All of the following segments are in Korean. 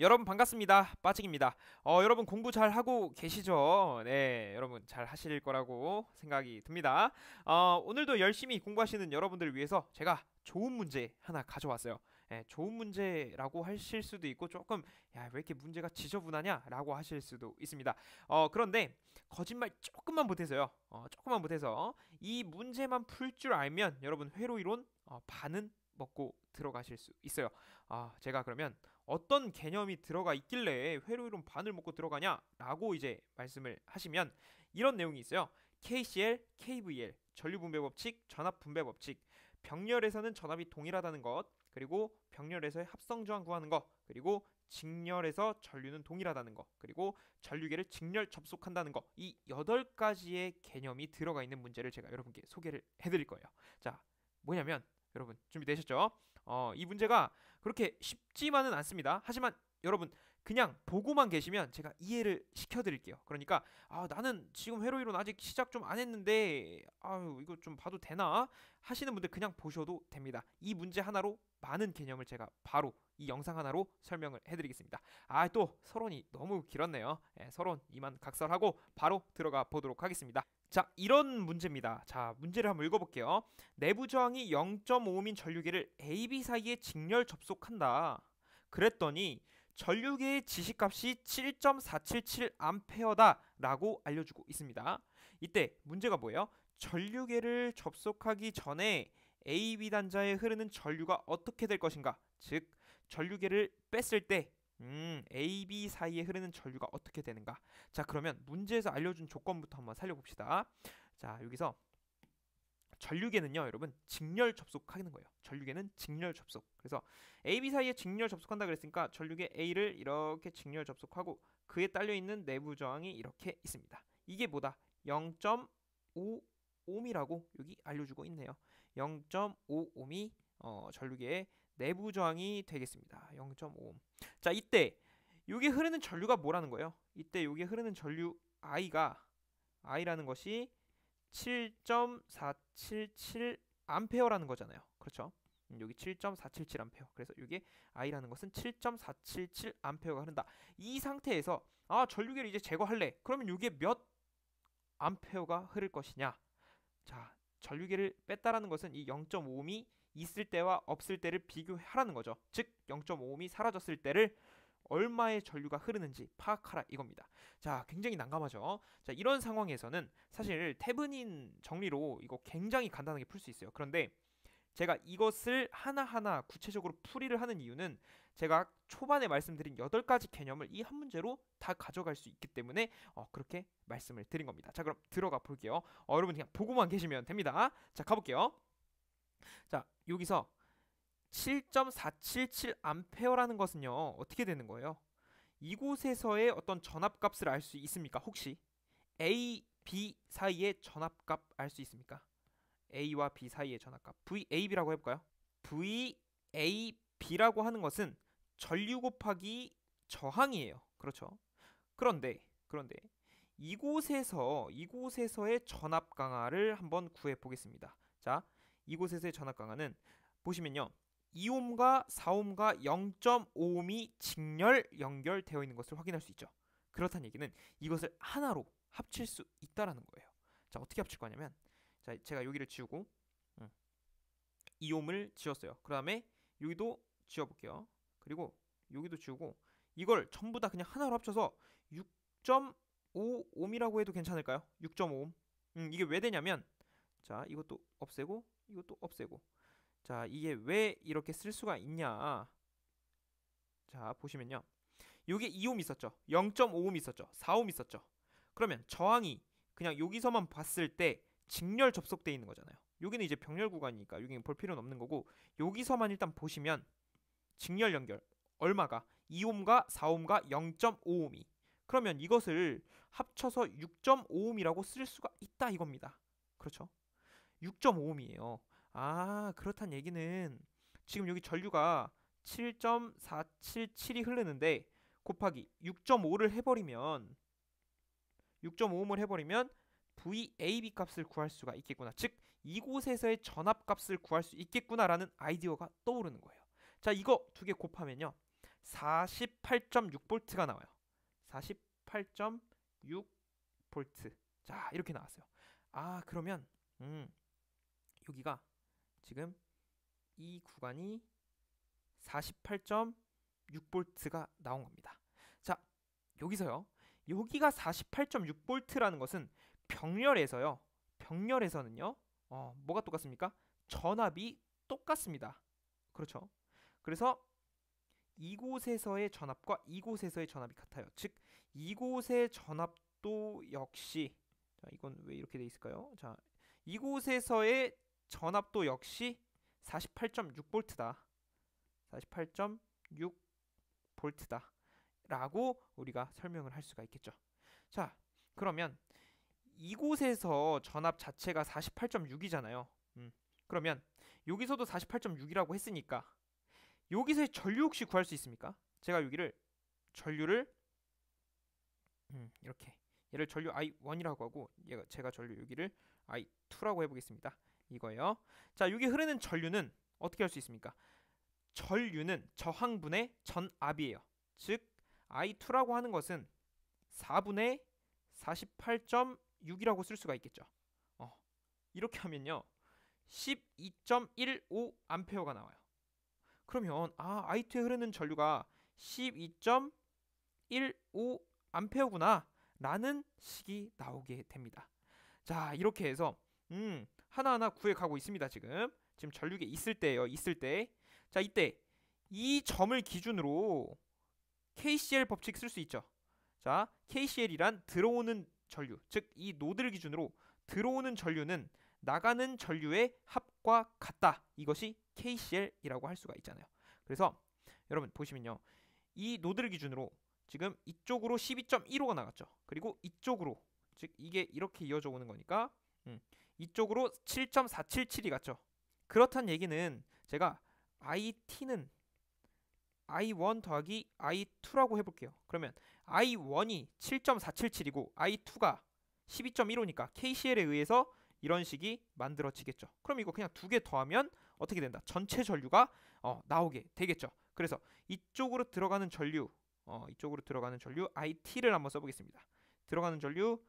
여러분 반갑습니다. 빠직입니다. 여러분 공부 잘 하고 계시죠? 네, 여러분 잘 하실 거라고 생각이 듭니다. 오늘도 열심히 공부하시는 여러분들을 위해서 제가 좋은 문제 하나 가져왔어요. 예, 좋은 문제라고 하실 수도 있고 조금 야, 왜 이렇게 문제가 지저분하냐라고 하실 수도 있습니다. 그런데 거짓말 조금만 못해서요. 조금만 못해서 이 문제만 풀 줄 알면 여러분 회로 이론 반은 먹고 들어가실 수 있어요. 제가 그러면 어떤 개념이 들어가 있길래 회로 이론 반을 먹고 들어가냐라고 이제 말씀을 하시면 이런 내용이 있어요. KCl, KVL, 전류분배 법칙, 전압분배 법칙, 병렬에서는 전압이 동일하다는 것, 그리고 병렬에서의 합성 저항 구하는 것, 그리고 직렬에서 전류는 동일하다는 것, 그리고 전류계를 직렬 접속한다는 것, 이 8가지의 개념이 들어가 있는 문제를 제가 여러분께 소개를 해드릴 거예요. 자, 뭐냐면 여러분 준비되셨죠? 이 문제가 그렇게 쉽지만은 않습니다. 하지만 여러분 그냥 보고만 계시면 제가 이해를 시켜드릴게요. 그러니까 나는 지금 회로 이론 아직 시작 좀 안 했는데 이거 좀 봐도 되나 하시는 분들 그냥 보셔도 됩니다. 이 문제 하나로 많은 개념을 제가 바로 이 영상 하나로 설명을 해드리겠습니다. 또 서론이 너무 길었네요. 서론 이만 각설하고 바로 들어가 보도록 하겠습니다. 자, 이런 문제입니다. 자, 문제를 한번 읽어볼게요. 내부 저항이 0.5옴인 전류계를 AB 사이에 직렬 접속한다. 그랬더니 전류계의 지시값이 7.477A 라고 알려주고 있습니다. 이때 문제가 뭐예요? 전류계를 접속하기 전에 AB 단자에 흐르는 전류가 어떻게 될 것인가? 즉, 전류계를 뺐을 때 A, B 사이에 흐르는 전류가 어떻게 되는가? 자, 그러면 문제에서 알려준 조건부터 한번 살려봅시다. 자, 여기서 전류계는요, 여러분 직렬 접속하는 거예요. 전류계는 직렬 접속. 그래서 A, B 사이에 직렬 접속한다 그랬으니까 전류계 A를 이렇게 직렬 접속하고 그에 딸려 있는 내부 저항이 이렇게 있습니다. 이게 뭐다? 0.5옴이라고 여기 알려주고 있네요. 0.5옴이 전류계의 내부 저항이 되겠습니다. 0.5옴. 자, 이때 여기 흐르는 전류가 뭐라는 거예요? 이때 여기 흐르는 전류 I라는 것이 7.477 암페어라는 거잖아요. 그렇죠? 여기 7.477 암페어. 그래서 이게 I라는 것은 7.477 암페어가 흐른다. 이 상태에서 전류계를 이제 제거할래. 그러면 이게 몇 암페어가 흐를 것이냐? 자, 전류계를 뺐다라는 것은 이 0.5옴이 있을 때와 없을 때를 비교하라는 거죠. 즉 0.5옴이 사라졌을 때를 얼마의 전류가 흐르는지 파악하라 이겁니다. 자, 굉장히 난감하죠. 자, 이런 상황에서는 사실 테브닌 정리로 이거 굉장히 간단하게 풀 수 있어요. 그런데 제가 이것을 하나하나 구체적으로 풀이를 하는 이유는 제가 초반에 말씀드린 8가지 개념을 이 한 문제로 다 가져갈 수 있기 때문에 그렇게 말씀을 드린 겁니다. 자, 그럼 들어가 볼게요. 여러분 그냥 보고만 계시면 됩니다. 자, 가볼게요. 자, 여기서 7.477A라는 것은요, 어떻게 되는 거예요? 이곳에서의 어떤 전압값을 알 수 있습니까? 혹시 A, B 사이의 전압값 알 수 있습니까? A와 B 사이의 전압값 VAB라고 해볼까요? VAB라고 하는 것은 전류 곱하기 저항이에요. 그렇죠? 그런데 이곳에서의 전압 강하를 한번 구해 보겠습니다. 자, 이곳에서의 전압 강하는 보시면요. 2옴과 4옴과 0.5옴이 직렬 연결되어 있는 것을 확인할 수 있죠. 그렇다는 얘기는 이것을 하나로 합칠 수 있다라는 거예요. 자, 어떻게 합칠 거냐면 자, 제가 여기를 지우고 2옴을 지웠어요. 그 다음에 여기도 지워볼게요. 그리고 여기도 지우고 이걸 전부 다 그냥 하나로 합쳐서 6.5옴이라고 해도 괜찮을까요? 6.5옴. 이게 왜 되냐면 자, 이것도 없애고 이것도 없애고 자, 이게 왜 이렇게 쓸 수가 있냐? 자, 보시면요. 요게 2옴 있었죠. 0.5옴 있었죠. 4옴 있었죠. 그러면 저항이 그냥 여기서만 봤을 때 직렬 접속돼 있는 거잖아요. 여기는 이제 병렬 구간이니까 여기는 볼 필요는 없는 거고 여기서만 일단 보시면 직렬 연결 얼마가 2옴과 4옴과 0.5옴이 그러면 이것을 합쳐서 6.5옴이라고 쓸 수가 있다 이겁니다. 그렇죠? 6.5옴이에요. 그렇단 얘기는 지금 여기 전류가 7.477이 흐르는데 곱하기 6.5를 해버리면 VAB 값을 구할 수가 있겠구나. 즉 이곳에서의 전압 값을 구할 수 있겠구나라는 아이디어가 떠오르는 거예요. 자, 이거 두 개 곱하면요. 48.6V가 나와요. 48.6V. 자, 이렇게 나왔어요. 아, 그러면 여기가 지금 이 구간이 48.6V가 나온 겁니다. 자, 여기서요. 여기가 48.6V라는 것은 병렬에서요. 병렬에서는요. 뭐가 똑같습니까? 전압이 똑같습니다. 그렇죠? 그래서 이곳에서의 전압과 이곳에서의 전압이 같아요. 즉 이곳의 전압도 역시, 자, 이건 왜 이렇게 돼 있을까요? 자, 이곳에서의 전압도 역시 48.6V다. 48.6V다. 라고 우리가 설명을 할 수가 있겠죠. 자, 그러면 이곳에서 전압 자체가 48.6이잖아요. 그러면 여기서도 48.6이라고 했으니까 여기서의 전류 혹시 구할 수 있습니까? 제가 여기를 전류를 이렇게, 얘를 전류 I1이라고 하고 제가 전류 여기를 I2라고 해보겠습니다. 이거예요. 자, 여기 흐르는 전류는 어떻게 할 수 있습니까? 전류는 저항분의 전압이에요. 즉 I2라고 하는 것은 4분의 48.6이라고 쓸 수가 있겠죠. 이렇게 하면요 12.15A가 나와요. 그러면 I2에 흐르는 전류가 12.15A구나 라는 식이 나오게 됩니다. 자, 이렇게 해서 하나하나 구해가고 있습니다. 지금 전류계 있을 때예요. 있을 때. 자, 이때 이 점을 기준으로 KCL 법칙 쓸 수 있죠. 자, KCL이란 들어오는 전류, 즉 이 노드를 기준으로 들어오는 전류는 나가는 전류의 합과 같다. 이것이 KCL이라고 할 수가 있잖아요. 그래서 여러분 보시면요, 이 노드를 기준으로 지금 이쪽으로 12.15가 나갔죠. 그리고 이쪽으로, 즉 이게 이렇게 이어져 오는 거니까 이쪽으로 7.477이 갔죠. 그렇다는 얘기는 제가 IT는 I1 더하기 I2라고 해볼게요. 그러면 I1이 7.477이고 I2가 12.15니까 KCL에 의해서 이런 식이 만들어지겠죠. 그럼 이거 그냥 두 개 더하면 어떻게 된다? 전체 전류가 나오게 되겠죠. 그래서 이쪽으로 들어가는 전류, IT를 한번 써보겠습니다. 들어가는 전류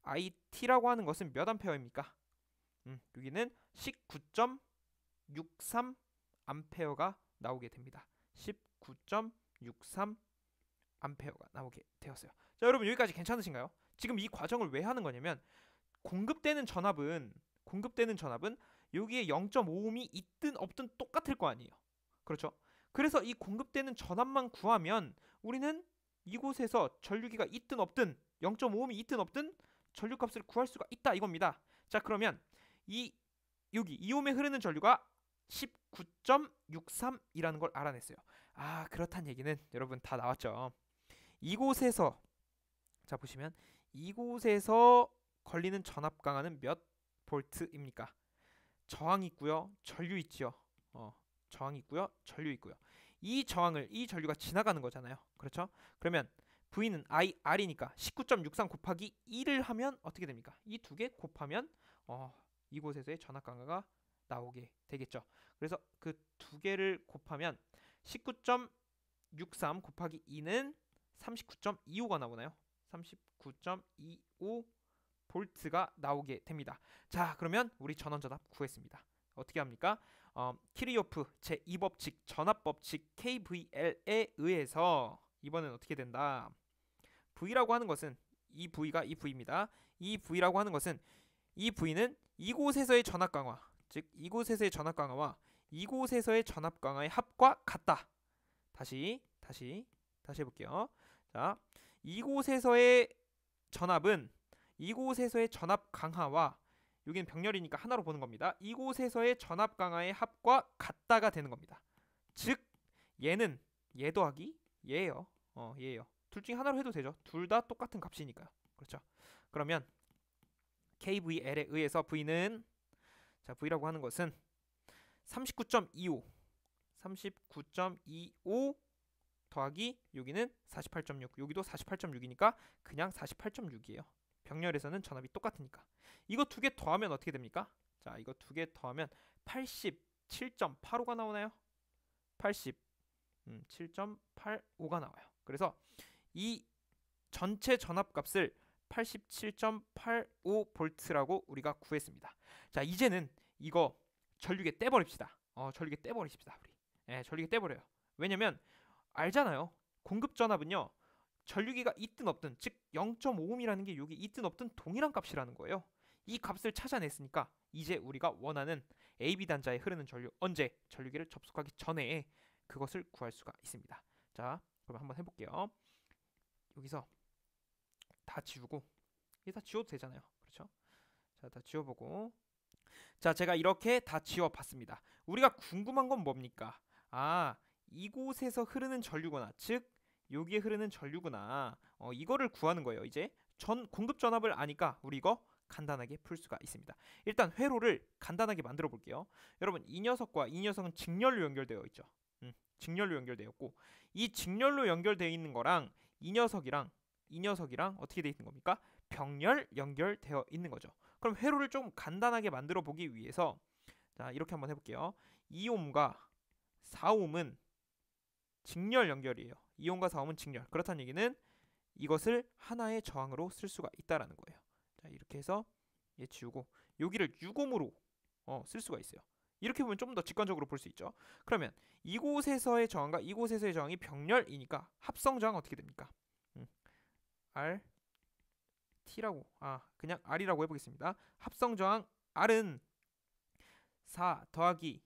IT라고 하는 것은 몇 암페어입니까? 여기는 19.63 암페어가 나오게 됩니다. 19.63 암페어가 나오게 되었어요. 자, 여러분 여기까지 괜찮으신가요? 지금 이 과정을 왜 하는 거냐면 공급되는 전압은 여기에 0.5ohm이 있든 없든 똑같을 거 아니에요. 그렇죠? 그래서 이 공급되는 전압만 구하면 우리는 이곳에서 전류기가 있든 없든 0.5ohm이 있든 없든 전류값을 구할 수가 있다 이겁니다. 자, 그러면 여기 2ohm에 흐르는 전류가 19.63이라는 걸 알아냈어요. 그렇다는 얘기는 여러분 다 나왔죠. 이곳에서, 자 보시면 이곳에서 걸리는 전압 강하는 몇 볼트입니까? 저항 있고요, 전류 있지요. 저항 있고요, 전류 있고요. 이 전류가 지나가는 거잖아요. 그렇죠? 그러면 V는 IR이니까 19.63 곱하기 1을 하면 어떻게 됩니까? 이 두 개 곱하면 이곳에서의 전압 강하가 나오게 되겠죠. 그래서 그 두 개를 곱하면 19.63 곱하기 2는 39.25가 나오나요? 39.25 볼트가 나오게 됩니다. 자, 그러면 우리 전원전압 구했습니다. 어떻게 합니까? 키르요프 제2법칙 전압법칙 KVL에 의해서 이번엔 어떻게 된다? V라고 하는 것은 이 V가 이 V입니다. 이 V라고 하는 것은 이 V는 이곳에서의 전압 강화, 즉 이곳에서의 전압 강화와 이곳에서의 전압 강화의 합과 같다. 다시 해볼게요. 자, 이곳에서의 전압은 이곳에서의 전압 강화와, 여기는 병렬이니까 하나로 보는 겁니다. 이곳에서의 전압 강화의 합과 같다가 되는 겁니다. 즉 얘는 얘 더하기 얘예요. 얘예요. 둘 중에 하나로 해도 되죠. 둘 다 똑같은 값이니까요. 그렇죠? 그러면 KVL에 의해서 V는, 자, V라고 하는 것은 39.25 더하기 여기는 48.6, 여기도 48.6이니까 그냥 48.6이에요. 병렬에서는 전압이 똑같으니까. 이거 두 개 더하면 어떻게 됩니까? 자, 이거 두 개 더하면 87.85가 나오나요? 7.85가 나와요. 그래서 이 전체 전압값을 87.85V라고 우리가 구했습니다. 자, 이제는 이거 전류계 떼버립시다. 전류계 떼버리십시다. 우리. 예, 전류계 떼버려요. 왜냐면 알잖아요. 공급 전압은요. 전류기가 있든 없든, 즉 0.5ohm이라는 게 여기 있든 없든 동일한 값이라는 거예요. 이 값을 찾아냈으니까 이제 우리가 원하는 AB 단자에 흐르는 전류, 언제? 전류기를 접속하기 전에 그것을 구할 수가 있습니다. 자, 그럼 한번 해볼게요. 여기서 다 지우고, 이게 다 지워도 되잖아요. 그렇죠? 자, 다 지워보고, 자, 제가 이렇게 다 지워봤습니다. 우리가 궁금한 건 뭡니까? 아, 이곳에서 흐르는 전류구나. 즉 여기에 흐르는 전류구나. 이거를 구하는 거예요. 이제 공급 전압을 아니까 우리 이거 간단하게 풀 수가 있습니다. 일단 회로를 간단하게 만들어 볼게요. 여러분, 이 녀석과 이 녀석은 직렬로 연결되어 있죠. 직렬로 연결되었고, 이 직렬로 연결되어 있는 거랑 이 녀석이랑 어떻게 되어 있는 겁니까? 병렬 연결되어 있는 거죠. 그럼 회로를 좀 간단하게 만들어 보기 위해서, 자, 이렇게 한번 해볼게요. 2ohm과 4ohm은 직렬 연결이에요. 2ohm과 4ohm은 직렬. 그렇다는 얘기는 이것을 하나의 저항으로 쓸 수가 있다라는 거예요. 자, 이렇게 해서 얘 지우고 여기를 6ohm으로 쓸 수가 있어요. 이렇게 보면 좀 더 직관적으로 볼 수 있죠. 그러면 이곳에서의 저항과 이곳에서의 저항이 병렬이니까 합성 저항 어떻게 됩니까? R T라고, 그냥 R이라고 해보겠습니다. 합성 저항 R은 4 더하기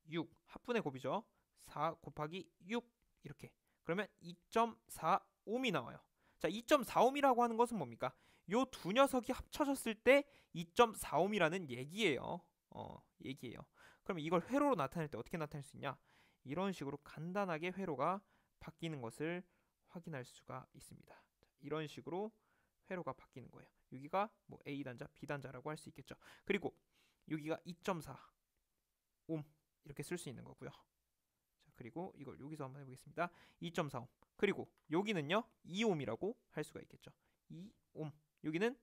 6, 합분의 곱이죠. 4 곱하기 6 이렇게. 그러면 2.4ohm이 나와요. 자, 2.4ohm이라고 하는 것은 뭡니까? 요 두 녀석이 합쳐졌을 때 2.4ohm이라는 얘기예요. 얘기예요. 그러면 이걸 회로로 나타낼 때 어떻게 나타낼 수 있냐? 이런 식으로 간단하게 회로가 바뀌는 것을 확인할 수가 있습니다. 자, 이런 식으로 회로가 바뀌는 거예요. 여기가 뭐 A 단자, B 단자라고 할 수 있겠죠. 그리고 여기가 2.4ohm 이렇게 쓸 수 있는 거고요. 자, 그리고 이걸 여기서 한번 해보겠습니다. 2.4ohm. 그리고 여기는요 2ohm이라고 할 수가 있겠죠. 2ohm. 여기는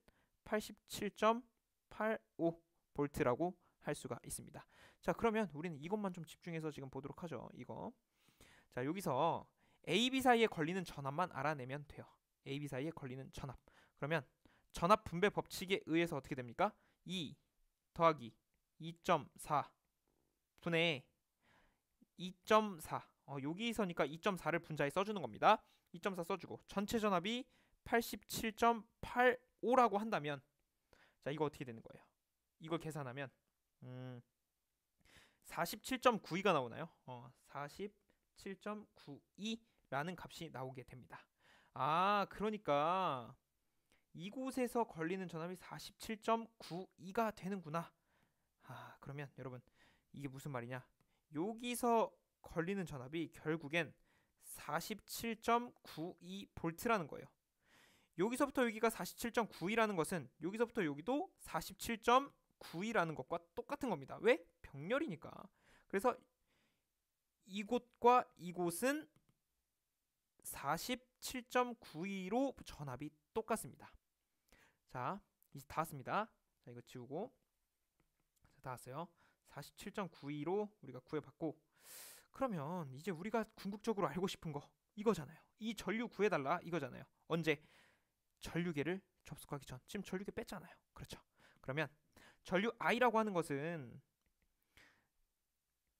87.85V라고 할 수가 있습니다. 자, 그러면 우리는 이것만 좀 집중해서 지금 보도록 하죠. 이거. 자, 여기서 A, B 사이에 걸리는 전압만 알아내면 돼요. A, B 사이에 걸리는 전압. 그러면 전압 분배 법칙에 의해서 어떻게 됩니까? 2 더하기 2.4 분의 2.4. 여기서니까 2.4를 분자에 써주는 겁니다. 2.4 써주고 전체 전압이 87.85라고 한다면, 자, 이거 어떻게 되는 거예요? 이걸 계산하면 47.92가 나오나요? 47.92라는 값이 나오게 됩니다. 그러니까 이곳에서 걸리는 전압이 47.92가 되는구나. 그러면 여러분, 이게 무슨 말이냐? 여기서 걸리는 전압이 결국엔 47.92V라는 거예요. 여기서부터 여기가 47.92라는 것은 여기서부터 여기도 47.92라는 것과 똑같은 겁니다. 왜? 병렬이니까. 그래서 이곳과 이곳은 47.92로 전압이 똑같습니다. 자, 이제 다 왔습니다. 자, 이거 지우고, 자, 다 왔어요. 47.92로 우리가 구해봤고, 그러면 이제 우리가 궁극적으로 알고 싶은 거 이거잖아요. 이 전류 구해달라 이거잖아요. 언제? 전류계를 접속하기 전. 지금 전류계 뺐잖아요. 그렇죠. 그러면 전류 I라고 하는 것은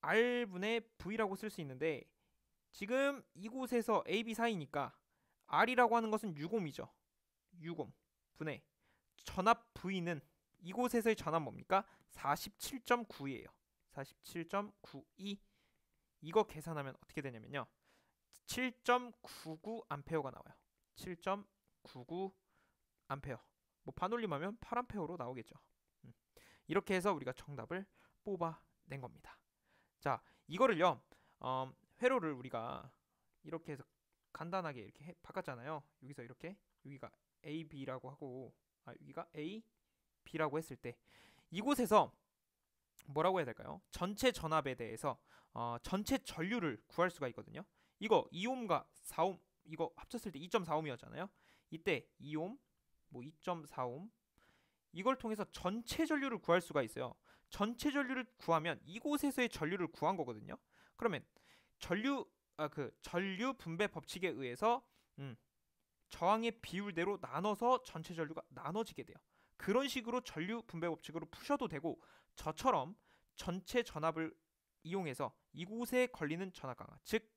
R분의 V라고 쓸 수 있는데, 지금 이곳에서 AB 사이니까 R이라고 하는 것은 6ohm이죠. 6ohm 분의 전압 V는 이곳에서의 전압 뭡니까? 47.9예요. 47.92. 이거 계산하면 어떻게 되냐면요, 7.99A가 나와요. 7.99A. 뭐 반올림하면 8A로 나오겠죠. 이렇게 해서 우리가 정답을 뽑아낸 겁니다. 자, 이거를요, 회로를 우리가 이렇게 해서 간단하게 이렇게 바꿨잖아요. 여기서 이렇게, 여기가 A, B라고 하고, 여기가 A, B라고 했을 때 이곳에서 뭐라고 해야 될까요? 전체 전압에 대해서 전체 전류를 구할 수가 있거든요. 이거 2ohm과 4ohm 이거 합쳤을 때 2.4ohm이었잖아요. 이때 2ohm, 뭐 2.4ohm 이걸 통해서 전체 전류를 구할 수가 있어요. 전체 전류를 구하면 이곳에서의 전류를 구한 거거든요. 그러면 그 전류 분배 법칙에 의해서 저항의 비율대로 나눠서 전체 전류가 나눠지게 돼요. 그런 식으로 전류 분배 법칙으로 푸셔도 되고, 저처럼 전체 전압을 이용해서 이곳에 걸리는 전압 강화, 즉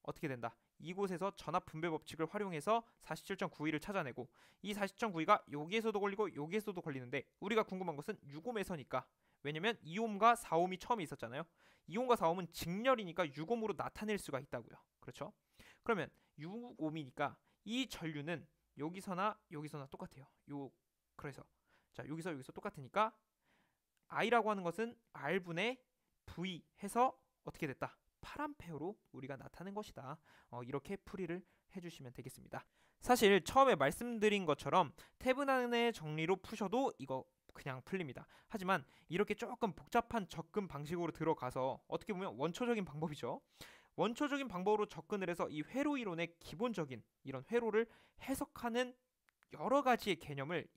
어떻게 된다, 이곳에서 전압 분배 법칙을 활용해서 47.92를 찾아내고, 이 47.92가 여기에서도 걸리고 여기에서도 걸리는데, 우리가 궁금한 것은 6옴에서니까, 왜냐면 2옴과 4옴이 처음에 있었잖아요. 2옴과 4옴은 직렬이니까 6옴으로 나타낼 수가 있다고요. 그렇죠? 그러면 6옴이니까 이 전류는 여기서나 여기서나 똑같아요. 그래서 자, 여기서 똑같으니까 I라고 하는 것은 R분의 V 해서 어떻게 됐다? 8A로 우리가 나타낸 것이다. 이렇게 풀이를 해주시면 되겠습니다. 사실 처음에 말씀드린 것처럼 태분안의 정리로 푸셔도 이거 그냥 풀립니다. 하지만 이렇게 조금 복잡한 접근 방식으로 들어가서 어떻게 보면 원초적인 방법이죠. 원초적인 방법으로 접근을 해서 이 회로 이론의 기본적인 이런 회로를 해석하는 여러 가지의 개념을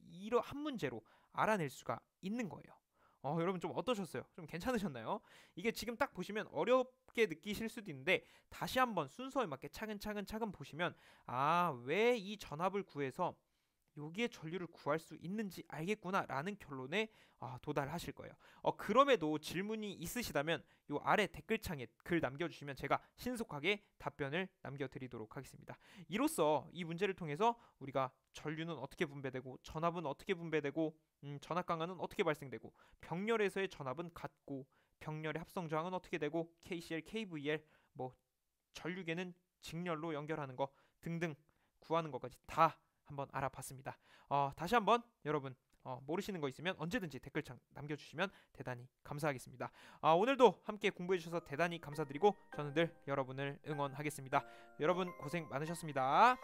한 문제로 알아낼 수가 있는 거예요. 여러분 좀 어떠셨어요? 좀 괜찮으셨나요? 이게 지금 딱 보시면 어렵게 느끼실 수도 있는데, 다시 한번 순서에 맞게 차근차근 보시면 왜 이 전압을 구해서 여기에 전류를 구할 수 있는지 알겠구나 라는 결론에 도달하실 거예요. 그럼에도 질문이 있으시다면 요 아래 댓글창에 글 남겨주시면 제가 신속하게 답변을 남겨드리도록 하겠습니다. 이로써 이 문제를 통해서 우리가 전류는 어떻게 분배되고 전압은 어떻게 분배되고 전압 강화는 어떻게 발생되고 병렬에서의 전압은 같고 병렬의 합성 저항은 어떻게 되고 KCl, KVL, 전류계는 직렬로 연결하는 거 등등 구하는 것까지 다 한번 알아봤습니다. 다시 한번 여러분 모르시는 거 있으면 언제든지 댓글창 남겨주시면 대단히 감사하겠습니다. 오늘도 함께 공부해주셔서 대단히 감사드리고 저는 늘 여러분을 응원하겠습니다. 여러분 고생 많으셨습니다.